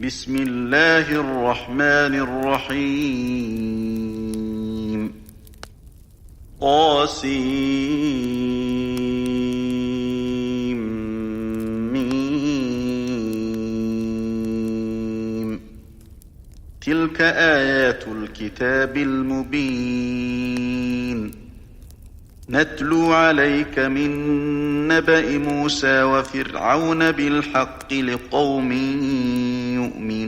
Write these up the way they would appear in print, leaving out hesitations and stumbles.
بسم الله الرحمن الرحيم طاسيم تلك آيات الكتاب المبين نتلو عليك من نبأ موسى وفرعون بالحق لقوم يؤمنون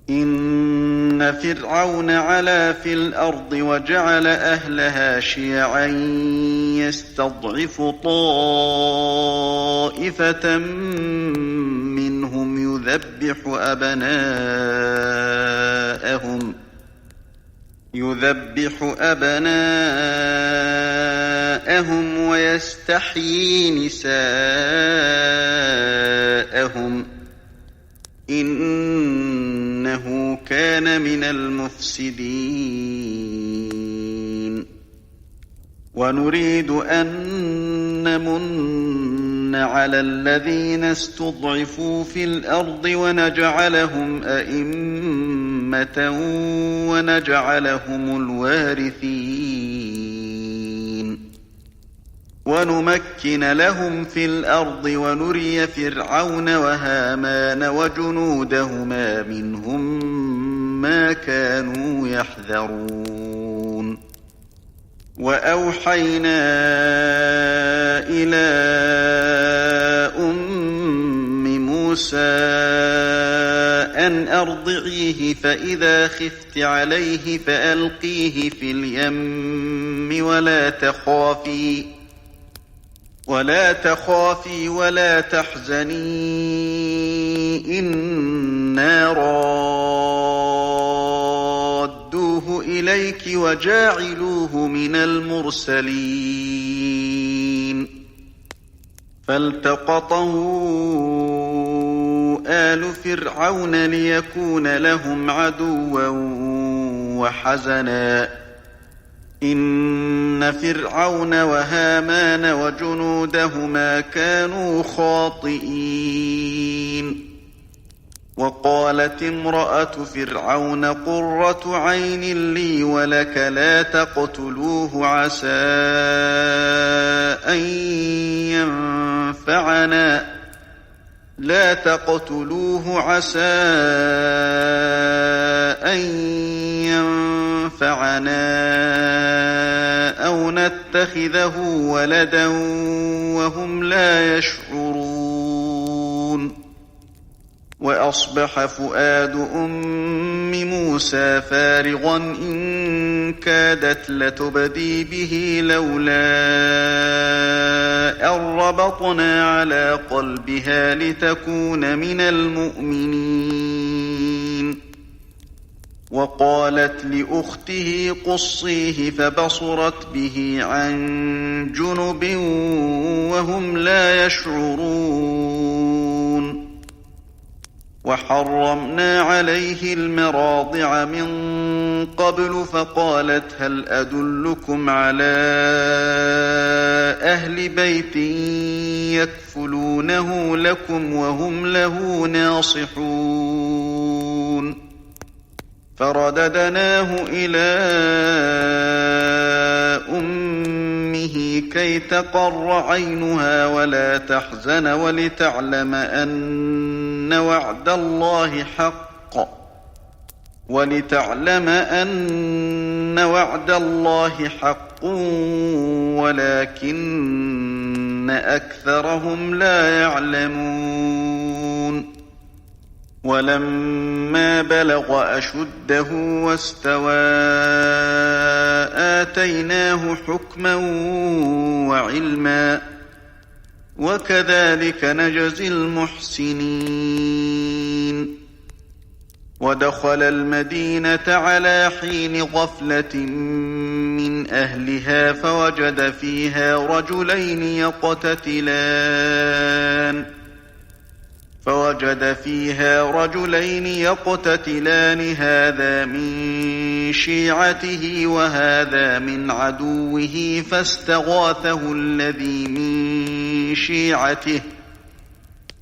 إن فرعون علا في الأرض وجعل أهلها شيعا يستضعف طائفة منهم يذبح أبناءهم ويستحيي نساءهم إنه كان من المفسدين ونريد أن نمن على الذين استضعفوا في الأرض ونجعلهم أئمة ونجعلهم الوارثين ونمكن لهم في الأرض ونري فرعون وهامان وجنودهما منهم ما كانوا يحذرون وأوحينا إلى أم موسى أن أرضعيه فإذا خفت عليه فألقيه في اليم ولا تخافي ولا تحزني إنا رادوه إليك وجاعلوه من المرسلين فالتقطه آل فرعون ليكون لهم عدوا وحزنا إن فرعون وهامان وجنودهما كانوا خاطئين وقالت امرأة فرعون قرة عين لي ولك لا تقتلوه عسى أن ينفعنا أو نتخذه ولدا وهم لا يشعرون وأصبح فؤاد أم موسى فارغا إن كادت لتبدي به لولا أن ربطنا على قلبها لتكون من المؤمنين وقالت لأخته قصيه فبصرت به عن جنب وهم لا يشعرون وحرمنا عليه المراضع من قبل فقالت هل أدلكم على أهل بيت يكفلونه لكم وهم له ناصحون فرددناه إلى أمه كي تقر عينها ولا تحزن ولتعلم أن وعد الله حق ولكن أكثرهم لا يعلمون ولما بلغ أشده واستوى آتيناه حكما وعلما وكذلك نجزي المحسنين ودخل المدينة على حين غفلة من أهلها فوجد فيها رجلين يقتتلان هذا من شيعته وهذا من عدوه فاستغاثه الذي من شيعته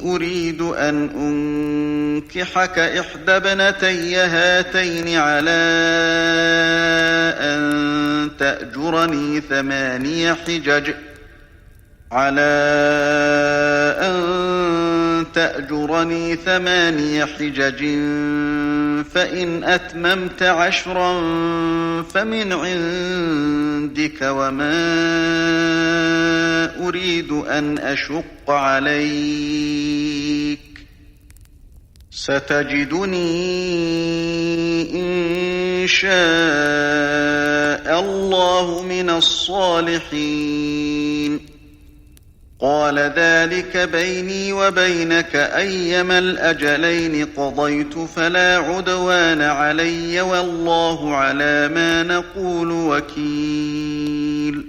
أريد أن أنكحك إحدى ابنتي هاتين أن تأجرني 8 حجج فإن أتممت 10 فمن عندك وما أريد أن أشق عليك ستجدني إن شاء الله من الصالحين قال ذلك بيني وبينك أيما الأجلين قضيت فلا عدوان علي والله على ما نقول وكيل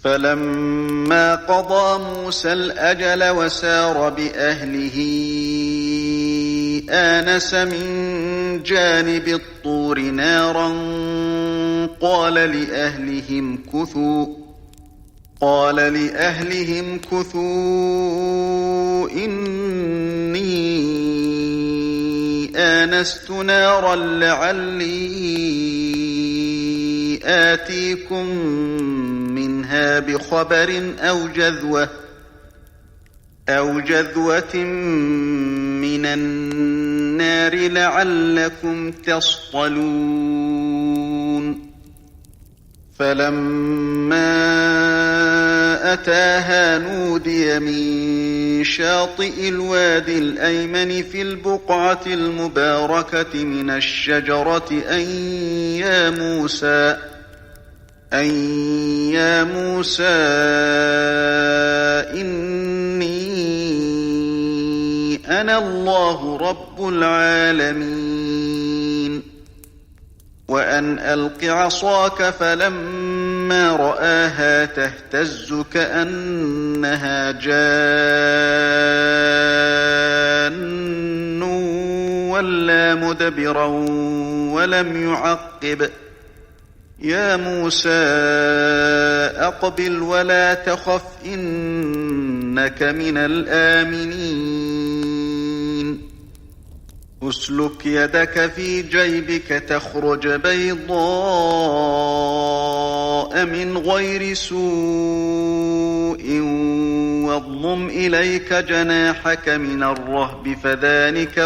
فلما قضى موسى الأجل وسار بأهله آنس من جانب الطور نارا قال لأهلهم كثوا إني آنست نارا لعلي آتيكم منها بخبر أو جذوة من النار لعلكم تصطلون فلما أتاها نودي من شاطئ الوادي الأيمن في البقعة المباركة من الشجرة أن يا موسى إني أنا الله رب العالمين وأن ألق عصاك فلما رآها تهتز كأنها جان ولا مدبرا ولم يعقب يا موسى أقبل ولا تخف إنك من الآمنين أسلك يدك في جيبك تخرج بيضاء من غير سوء واضمم إليك جناحك من الرهب فذلك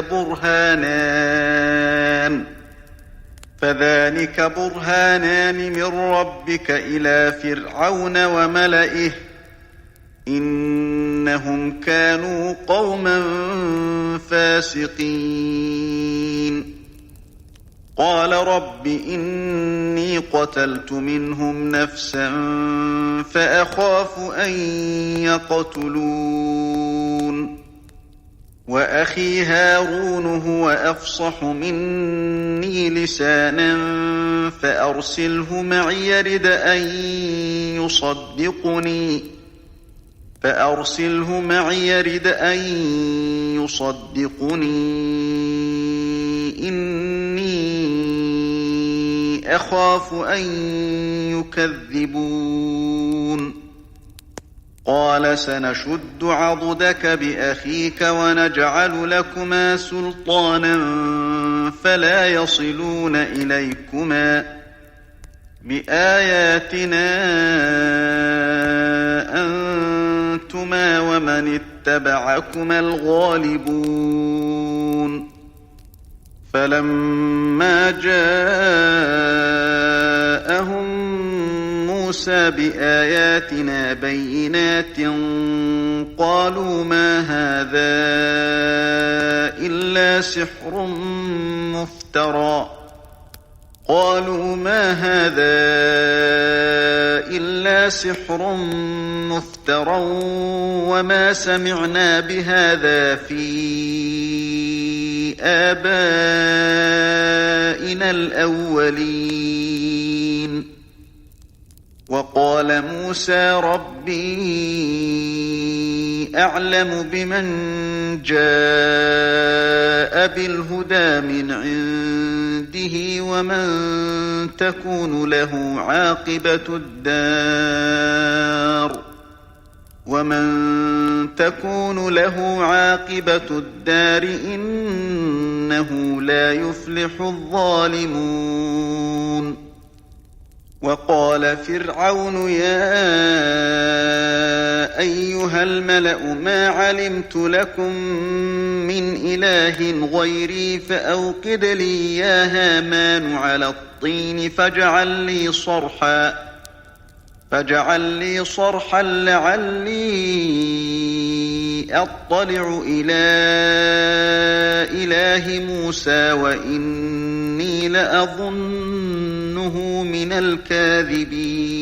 برهانان من ربك إلى فرعون وملئه إنهم كانوا قوما فاسقين قال رب إني قتلت منهم نفسا فأخاف أن يقتلون وأخي هارون هو أفصح مني لسانا فأرسله معي يرد أن يصدقني إني أخاف أن يكذبون قال سنشد عضدك بأخيك ونجعل لكما سلطانا فلا يصلون إليكما بآياتنا أنتما ومن اتبعكما الغالبون فلما جاءهم موسى بآياتنا بينات قالوا ما هذا إلا سحر مفترى وما سمعنا بهذا في آبائنا الأولين وقال موسى ربي أعلم بمن جاء بالهدى من عنده ومن تكون له عاقبة الدار ومن تكون له عاقبة الدار إنه لا يفلح الظالمون. وقال فرعون يا أيها الملأ ما علمت لكم من إله غيري فأوقد لي يا هامان على الطين فاجعل لي صرحا لعلي أطلع إلى إله موسى وإني لأظنه من الكاذبين.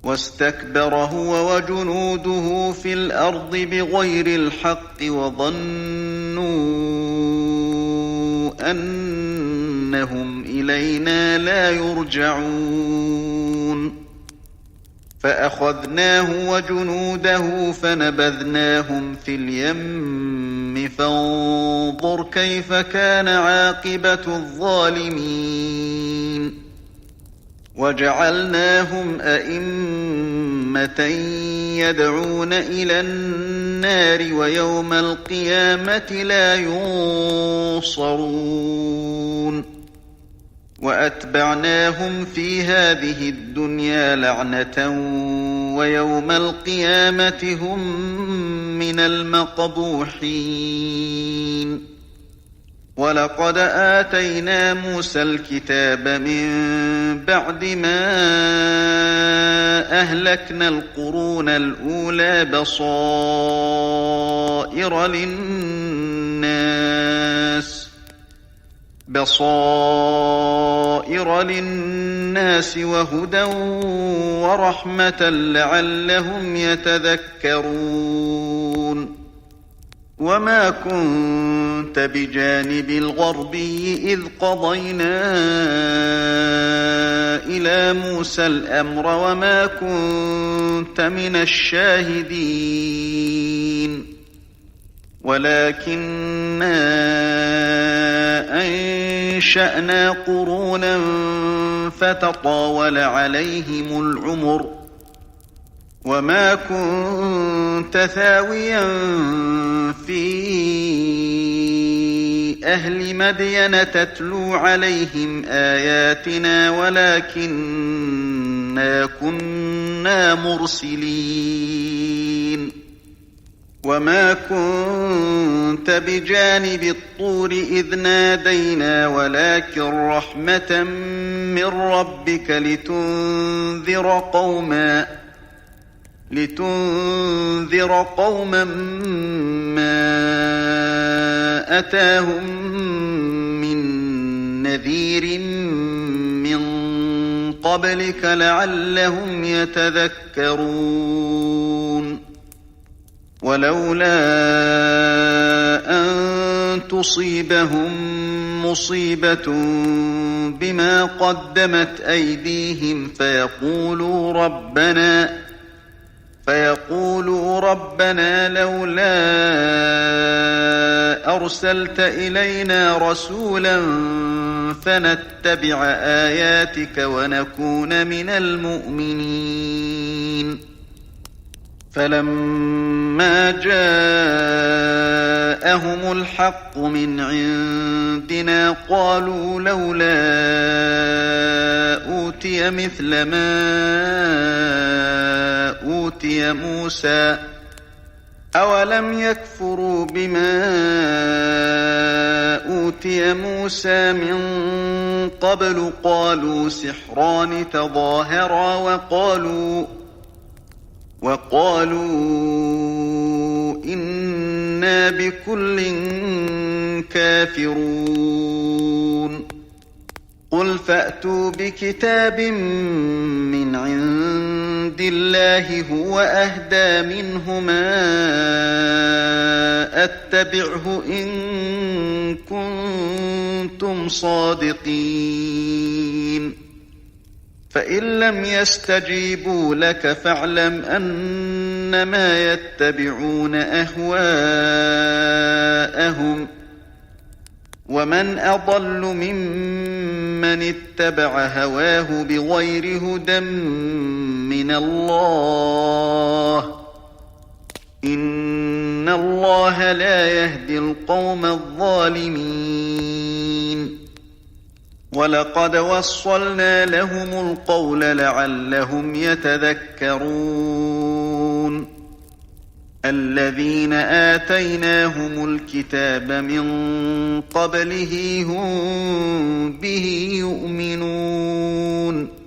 واستكبر هو وجنوده في الأرض بغير الحق وظنوا أنهم إلينا لا يرجعون. فأخذناه وجنوده فنبذناهم في اليم فانظر كيف كان عاقبة الظالمين. وجعلناهم أئمة يدعون إلى النار ويوم القيامة لا ينصرون. وأتبعناهم في هذه الدنيا لعنة ويوم القيامة هم من المقبوحين. ولقد آتينا موسى الكتاب من بعد ما أهلكنا القرون الأولى بصائر للناس وهدى ورحمة لعلهم يتذكرون. وما كنت بجانب الغربي إذ قضينا إلى موسى الأمر وما كنت من الشاهدين ولكننا أنشأنا قرونا فتطاول عليهم العمر وما كنت ثاويا في أهل مدين تتلو عليهم آياتنا ولكننا كنا مرسلين. وما كنت بجانب الطور إذ نادينا ولكن رحمة من ربك لتنذر قوما ما أتاهم من نذير من قبلك لعلهم يتذكرون. ولولا أن تصيبهم مصيبة بما قدمت أيديهم فيقولوا ربنا لولا أرسلت إلينا رسولا فنتبع آياتك ونكون من المؤمنين. فلما جاءهم الحق من عندنا قالوا لولا أوتي مثل ما أوتي موسى أولم يكفروا بما أوتي موسى من قبل قالوا سحران تظاهرا وقالوا إنا بكل كافرون. قل فأتوا بكتاب من عند الله هو أهدى منهما أتبعه إن كنتم صادقين. فإن لم يستجيبوا لك فاعلم أنما يتبعون أهواءهم ومن أضل ممن اتبع هواه بغير هدى من الله إن الله لا يهدي القوم الظالمين ولقد وصلنا لهم القول لعلهم يتذكرون الذين آتيناهم الكتاب من قبله هم به يؤمنون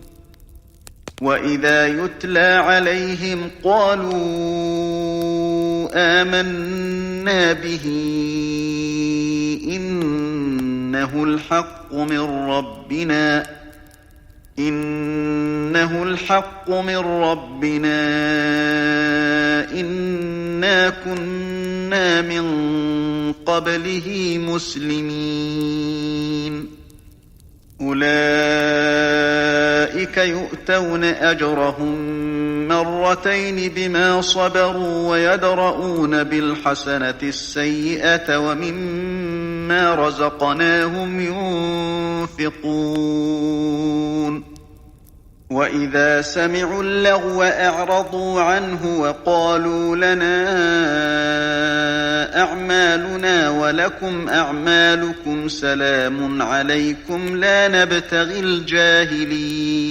وإذا يتلى عليهم قالوا آمنا به إنه الحق من ربنا إنا كنا من قبله مسلمين أولئك يؤتون أجرهم مرتين بما صبروا ويدرؤون بالحسنة السيئة ومما رزقناهم ينفقون وإذا سمعوا اللغو أعرضوا عنه وقالوا لنا أعمالنا ولكم أعمالكم سلام عليكم لا نبتغي الجاهلين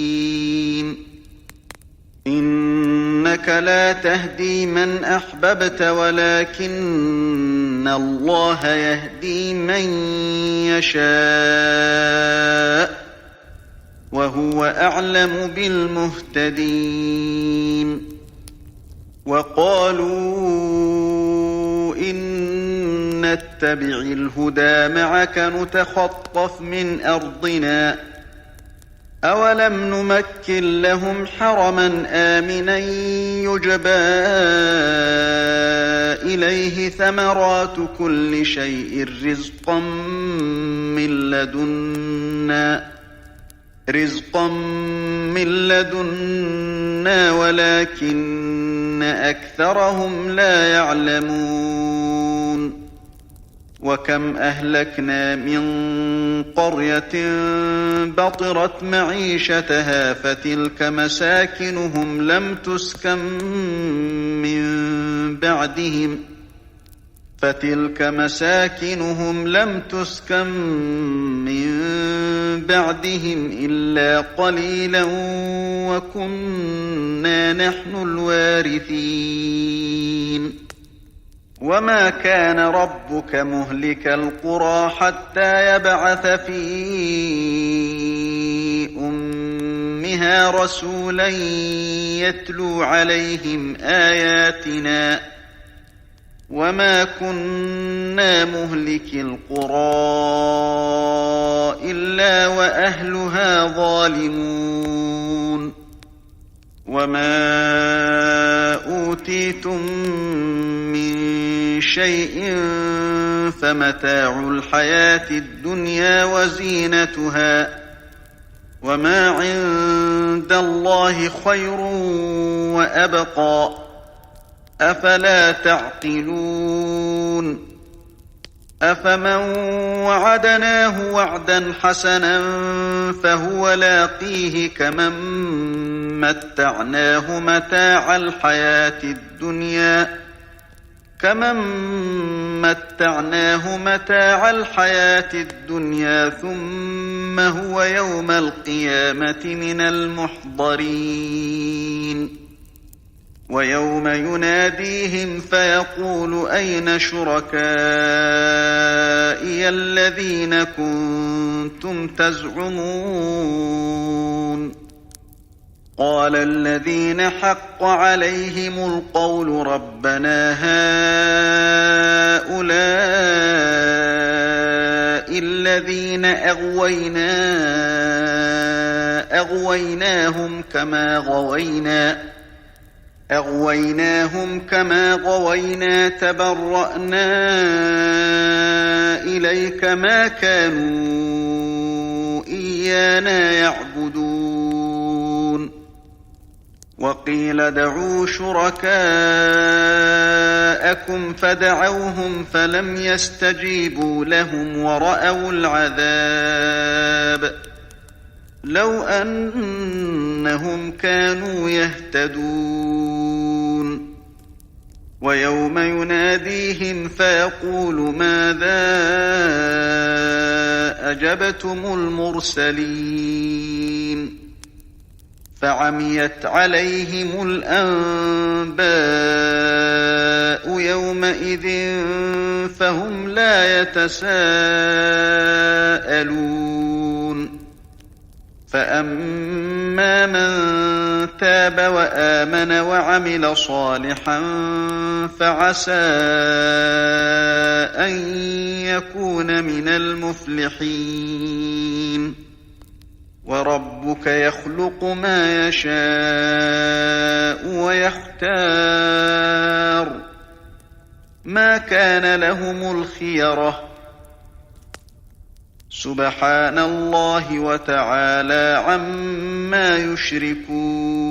إنك لا تهدي من أحببت ولكن الله يهدي من يشاء وهو أعلم بالمهتدين وقالوا إن نتبع الهدى معك نتخطف من أرضنا أولم نمكن لهم حرما آمنا يجبى إليه ثمرات كل شيء رزقا من لدنا ولكن أكثرهم لا يعلمون وكم أهلكنا من قرية بطرت معيشتها فتلك مساكنهم لم تسكن من بعدهم إلا قليلا وكنا نحن الوارثين وما كان ربك مهلك القرى حتى يبعث في أمها رسولا يتلو عليهم آياتنا وما كنا مهلك القرى إلا وأهلها ظالمون وما أوتيتم من شيء فمتاع الحياة الدنيا وزينتها وما عند الله خير وأبقى أفلا تعقلون أفمن وعدناه وعدا حسنا فهو لاقيه كمن متعناه متاع الحياة الدنيا ثم هو يوم القيامة من المحضرين ويوم يناديهم فيقول أين شركائي الذين كنتم تزعمون قال الذين حق عليهم القول ربنا هؤلاء الذين أغويناهم كما غوينا تبرأنا إليك ما كانوا إيانا يعبدون وقيل ادعوا شركاءكم فدعوهم فلم يستجيبوا لهم ورأوا العذاب لو أنهم كانوا يهتدون ويوم يناديهم فيقول ماذا أجبتم المرسلين فعميت عليهم الأنباء يومئذ فهم لا يتساءلون فأما من تاب وآمن وعمل صالحا فعسى أن يكون من المفلحين وربك يخلق ما يشاء ويختار ما كان لهم الخيرة سبحان الله وتعالى عما يشركون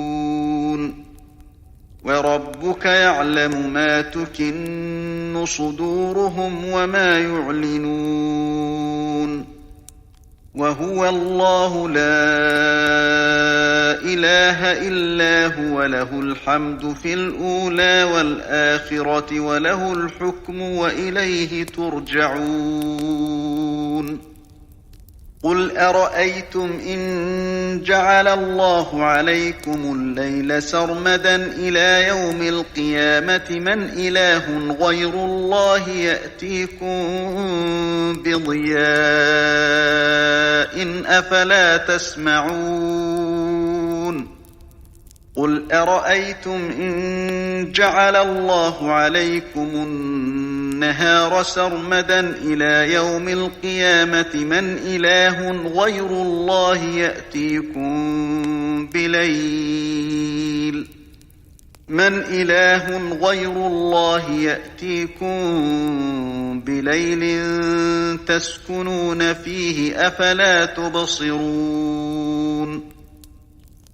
وربك يعلم ما تكن صدورهم وما يعلنون وهو الله لا إله إلا هو له الحمد في الأولى والآخرة وله الحكم وإليه ترجعون قل أرأيتم إن جعل الله عليكم الليل سرمدا إلى يوم القيامة من إله غير الله يأتيكم بضياء أفلا تسمعون قل أرأيتم إن جعل الله عليكم النهار سرمدا إلى يوم القيامة من إله غير الله يأتيكم بليل تسكنون فيه أفلا تبصرون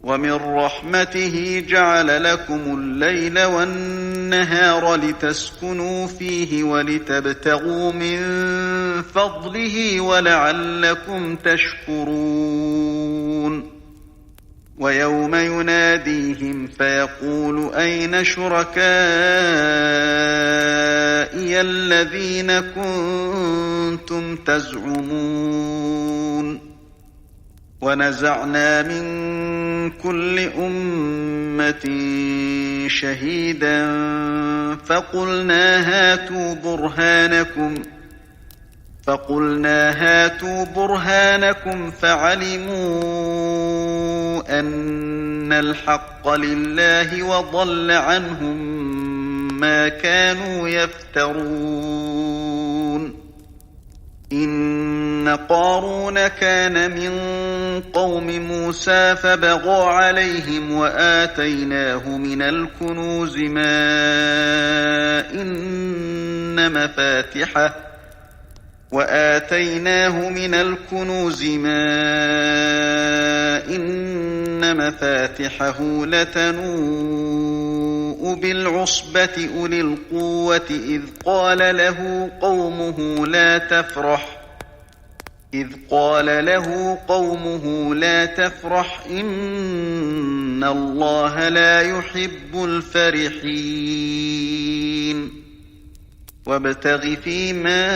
ومن رحمته جعل لكم الليل والنهار لتسكنوا فيه ولتبتغوا من فضله ولعلكم تشكرون ويوم يناديهم فيقول أين شركائي الذين كنتم تزعمون ونزعنا من كل أمة شهيدا فقلنا هاتوا برهانكم فعلموا أن الحق لله وضل عنهم ما كانوا يفترون إن قارون كان من قوم موسى فبغى عليهم وآتيناه من الكنوز ما إن مفاتحه لتنوء بالعصبة أولي القوة إذ قال له قومه لا تفرح إن الله لا يحب الفرحين وابتغ فيما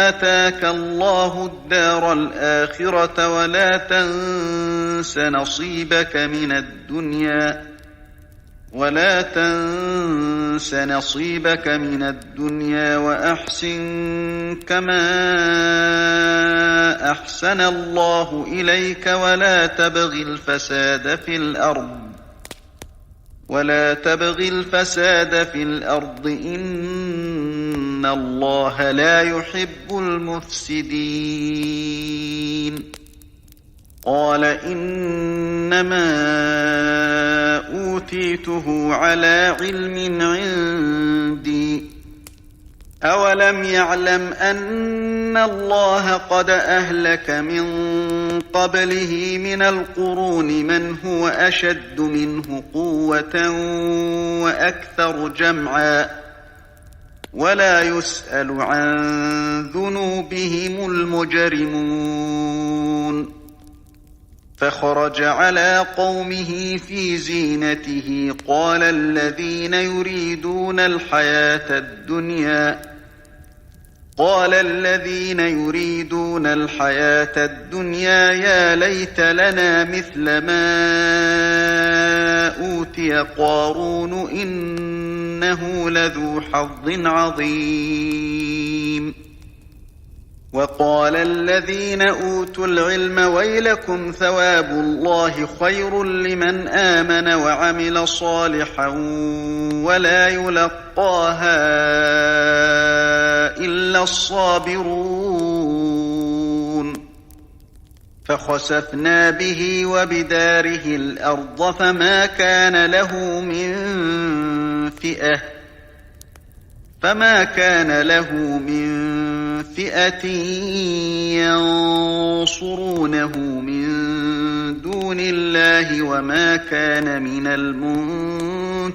آتاك الله الدار الآخرة ولا تنس نصيبك من الدنيا وأحسن كما أحسن الله إليك ولا تبغ الفساد في الأرض إن الله لا يحب المفسدين قال إنما أوتيته على علم عندي أولم يعلم أن الله قد أهلك من قبله من القرون من هو أشد منه قوة وأكثر جمعا ولا يسأل عن ذنوبهم المجرمون فخرج على قومه في زينته قال الذين يريدون الحياة الدنيا يا ليت لنا مثل ما أوتي قارون إنه لذو حظ عظيم. وقال الذين أوتوا العلم ويلكم ثواب الله خير لمن آمن وعمل صالحا ولا يلقاها إلا الصابرون. فخسفنا به وبداره الأرض فما كان له من فئة ينصرونه من دون الله وما كان من المنتصرين.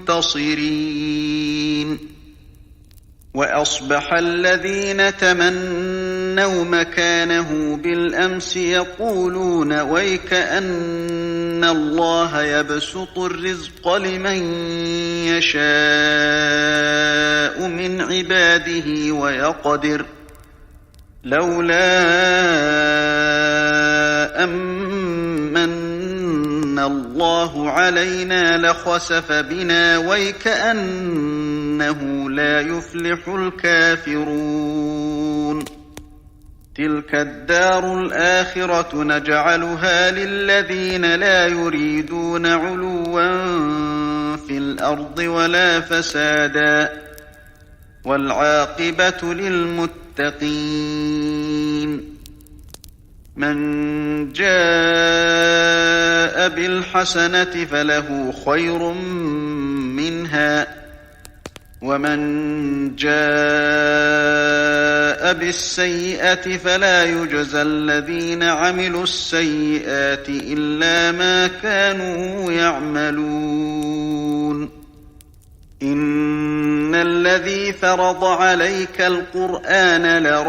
وأصبح الذين تمنوا مكانه بالأمس يقولون ويك أن الله يبسط الرزق لمن يشاء من عباده ويقدر لولا أمن الله علينا لخسف بنا ويكأنه لا يفلح الكافرون. تلك الدار الآخرة نجعلها للذين لا يريدون علوا في الأرض ولا فسادا والعاقبة للمتقين. من جاء بالحسنة فله خير منها ومن جاء بالسيئة فلا يجزى الذين عملوا السيئات إلا ما كانوا يعملون. إن الذي فرض عليك القرآن لرادك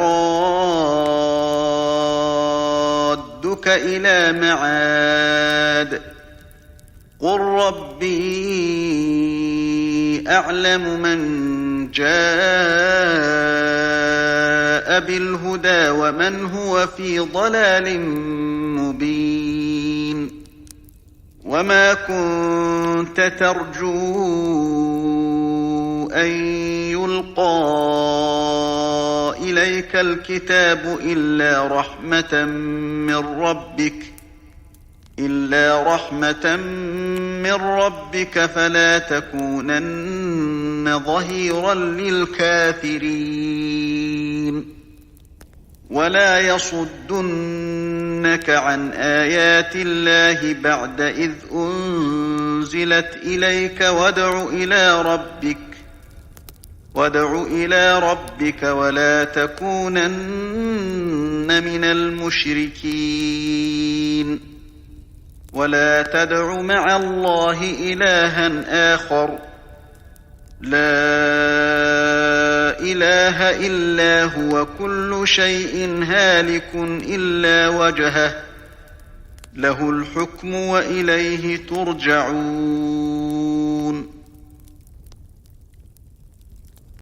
إلى معاد قل ربي أعلم من جاء بالهدى ومن هو في ضلال مبين. وما كنت ترجو أن يلقى إليك الكتاب إلا رحمة من ربك فلا تكونن ظهيرا للكافرين. ولا يصدنك عن آيات الله بعد إذ أنزلت إليك وادع إلى ربك ولا تكونن من المشركين. ولا تدع مع الله إلها آخر لا إله إلا هو كل شيء هالك إلا وجهه له الحكم وإليه ترجعون.